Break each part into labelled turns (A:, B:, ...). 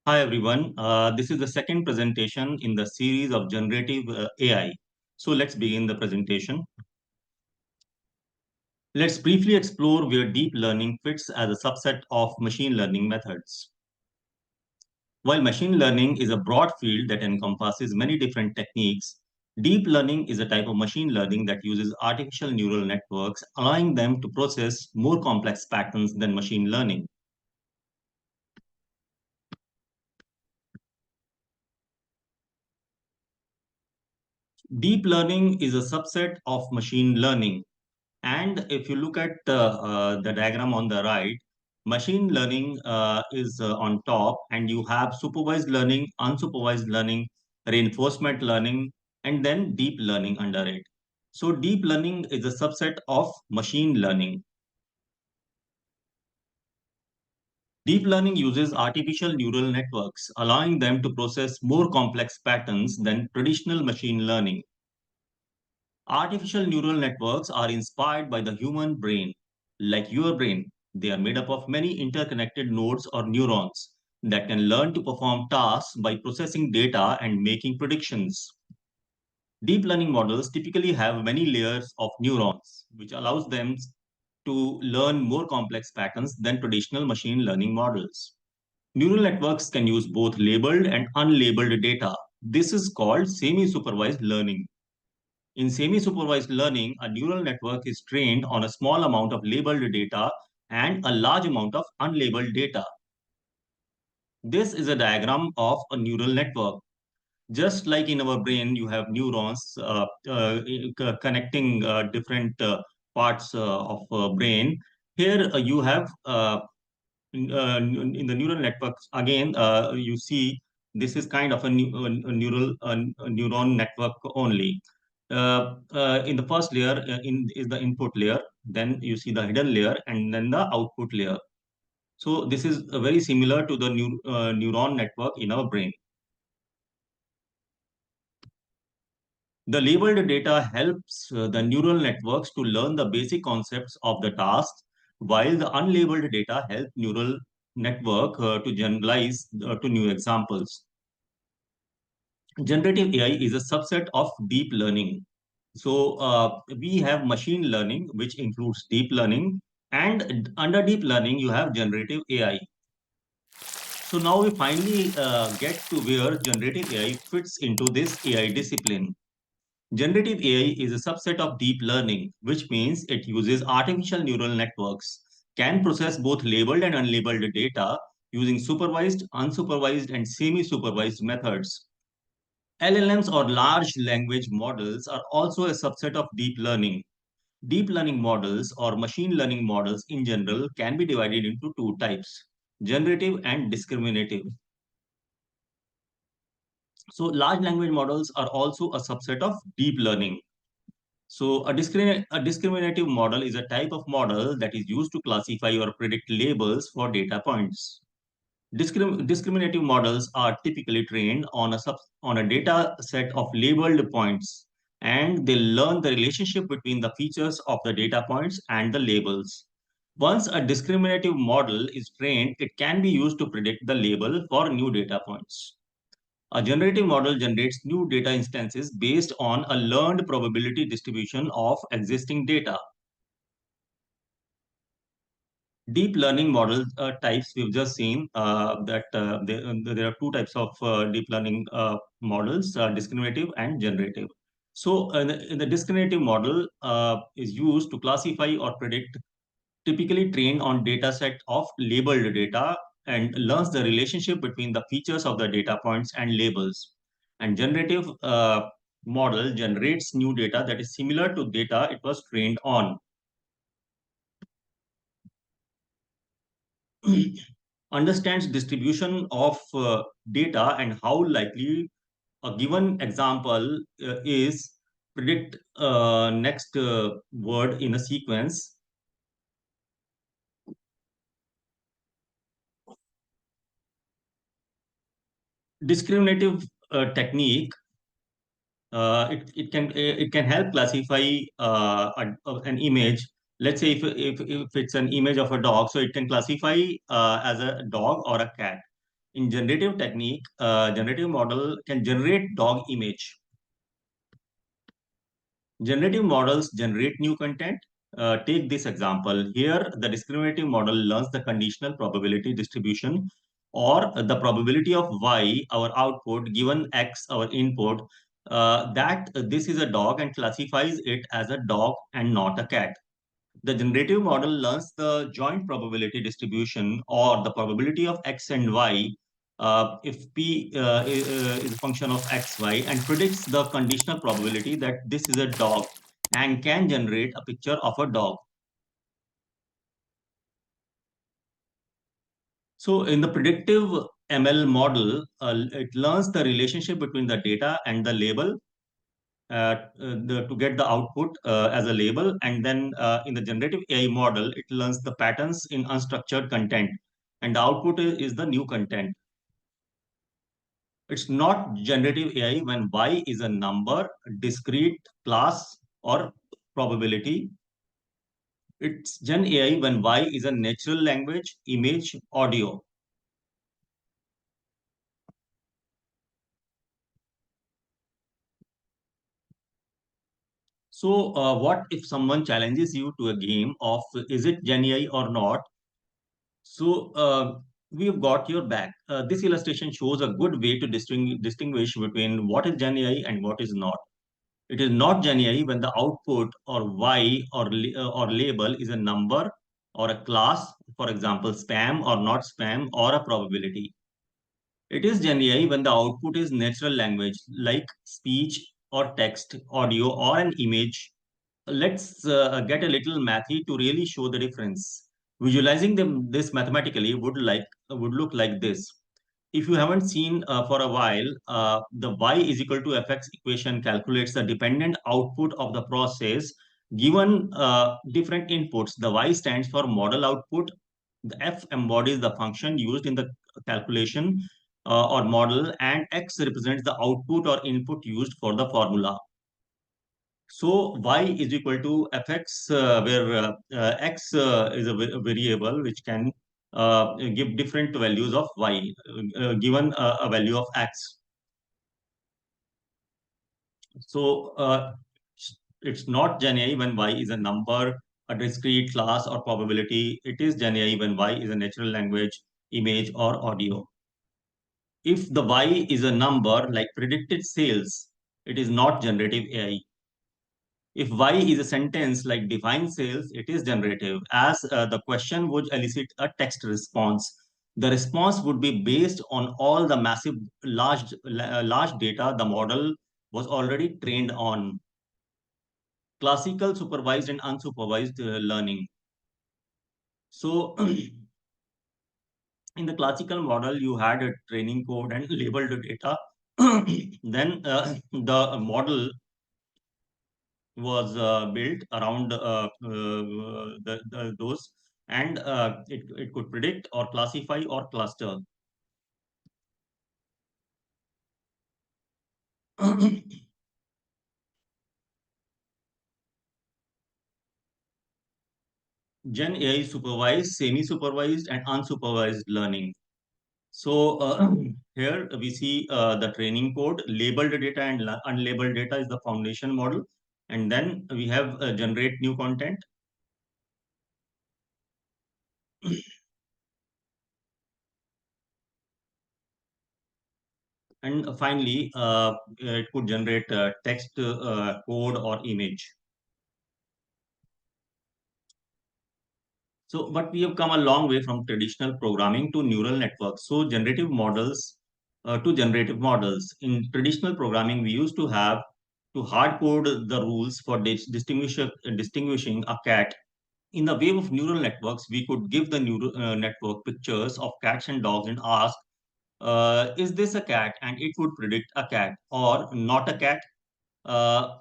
A: Hi everyone. This is the second presentation in the series of generative AI. So let's begin the presentation. Let's briefly explore where deep learning fits as a subset of machine learning methods. While machine learning is a broad field that encompasses many different techniques, deep learning is a type of machine learning that uses artificial neural networks, allowing them to process more complex patterns than machine learning. Deep learning is a subset of machine learning. And if you look at the diagram on the right, machine learning is on top, and you have supervised learning, unsupervised learning, reinforcement learning, and then deep learning under it. So deep learning is a subset of machine learning. Deep learning uses artificial neural networks, allowing them to process more complex patterns than traditional machine learning. Artificial neural networks are inspired by the human brain. Like your brain, they are made up of many interconnected nodes or neurons that can learn to perform tasks by processing data and making predictions. Deep learning models typically have many layers of neurons, which allows them to learn more complex patterns than traditional machine learning models. Neural networks can use both labeled and unlabeled data. This is called semi-supervised learning. In semi-supervised learning, a neural network is trained on a small amount of labeled data and a large amount of unlabeled data. This is a diagram of a neural network. Just like in our brain, you have neurons connecting different parts of brain. Here you have in the neural networks again. You see this is kind of a neuron network only. In the first layer is the input layer, then you see the hidden layer, and then the output layer. So this is very similar to the neuron network in our brain. The labeled data helps the neural networks to learn the basic concepts of the task, while the unlabeled data help neural network to generalize to new examples. Generative AI is a subset of deep learning. So we have machine learning, which includes deep learning, and under deep learning, you have generative AI. So now we finally get to where generative AI fits into this AI discipline. Generative AI is a subset of deep learning, which means it uses artificial neural networks, can process both labeled and unlabeled data using supervised, unsupervised, and semi-supervised methods. LLMs or large language models are also a subset of deep learning. Deep learning models or machine learning models in general can be divided into two types, generative and discriminative. So large language models are also a subset of deep learning. So a discriminative model is a type of model that is used to classify or predict labels for data points. Discriminative models are typically trained on on a data set of labeled points, and they learn the relationship between the features of the data points and the labels. Once a discriminative model is trained, it can be used to predict the label for new data points. A generative model generates new data instances based on a learned probability distribution of existing data. Deep learning model types, we've just seen that there are two types of deep learning models, discriminative and generative. So in the discriminative model is used to classify or predict, typically trained on data set of labeled data, and learns the relationship between the features of the data points and labels. And generative model generates new data that is similar to data it was trained on. Understands distribution of data and how likely a given example is predict next word in a sequence. Discriminative technique, it can help classify an image. Let's say if it's an image of a dog, so it can classify as a dog or a cat. In generative technique, generative model can generate dog image. Generative models generate new content. Take this example. Here, the discriminative model learns the conditional probability distribution or the probability of y, our output, given x, our input, that this is a dog and classifies it as a dog and not a cat. The generative model learns the joint probability distribution or the probability of x and y if p is a function of x, y, and predicts the conditional probability that this is a dog and can generate a picture of a dog. So in the predictive ML model, it learns the relationship between the data and the label to get the output as a label. And then in the generative AI model, it learns the patterns in unstructured content. And the output is the new content. It's not generative AI when Y is a number, discrete, class, or probability. It's Gen AI when Y is a natural language, image, audio. So, what if someone challenges you to a game of is it Gen AI or not? So we've got your back. This illustration shows a good way to distinguish between what is Gen AI and what is not. It is not Gen AI when the output or Y or label is a number or a class, for example, spam or not spam or a probability. It is Gen AI when the output is natural language like speech or text, audio or an image. Let's get a little mathy to really show the difference. Visualizing this mathematically would look like this. If you haven't seen for a while, the y is equal to fx equation calculates the dependent output of the process given different inputs. The y stands for model output. The f embodies the function used in the calculation or model, and x represents the output or input used for the formula. So y is equal to fx, where x is a variable which can give different values of y, given a value of x. So it's not Gen AI when y is a number, a discrete class, or probability. It is Gen AI when y is a natural language, image, or audio. If the y is a number like predicted sales, it is not generative AI. If Y is a sentence like define sales, it is generative, as the question would elicit a text response. The response would be based on all the massive, large data the model was already trained on. Classical, supervised, and unsupervised learning. So, in the classical model, you had a training code and labeled data. Then the model was built around those, and it could predict or classify or cluster. Gen AI supervised, semi-supervised, and unsupervised learning. So here we see the training code, labeled data and unlabeled data is the foundation model. And then we have generate new content. And finally, it could generate text, code, or image. So, but we have come a long way from traditional programming to neural networks. So, generative models to generative models. In traditional programming, we used to have to hard code the rules for distinguishing a cat. In the wave of neural networks, we could give the neural network pictures of cats and dogs and ask, is this a cat? And it would predict a cat or not a cat. Uh,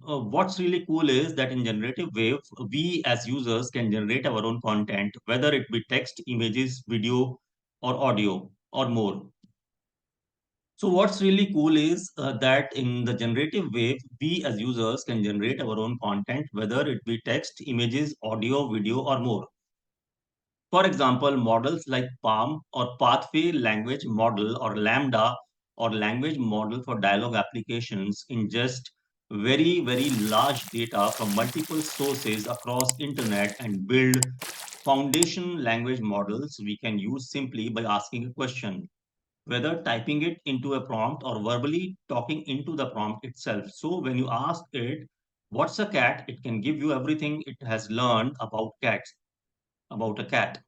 A: what's really cool is that in generative wave, we as users can generate our own content, whether it be text, images, video, or audio, or more. So what's really cool is that in the generative wave, we as users can generate our own content, whether it be text, images, audio, video, or more. For example, models like PALM or Pathway Language Model or Lambda or Language Model for dialogue applications ingest very large data from multiple sources across internet and build foundation language models we can use simply by asking a question, whether typing it into a prompt or verbally talking into the prompt itself. So when you ask it, what's a cat? It can give you everything it has learned about cats, about a cat.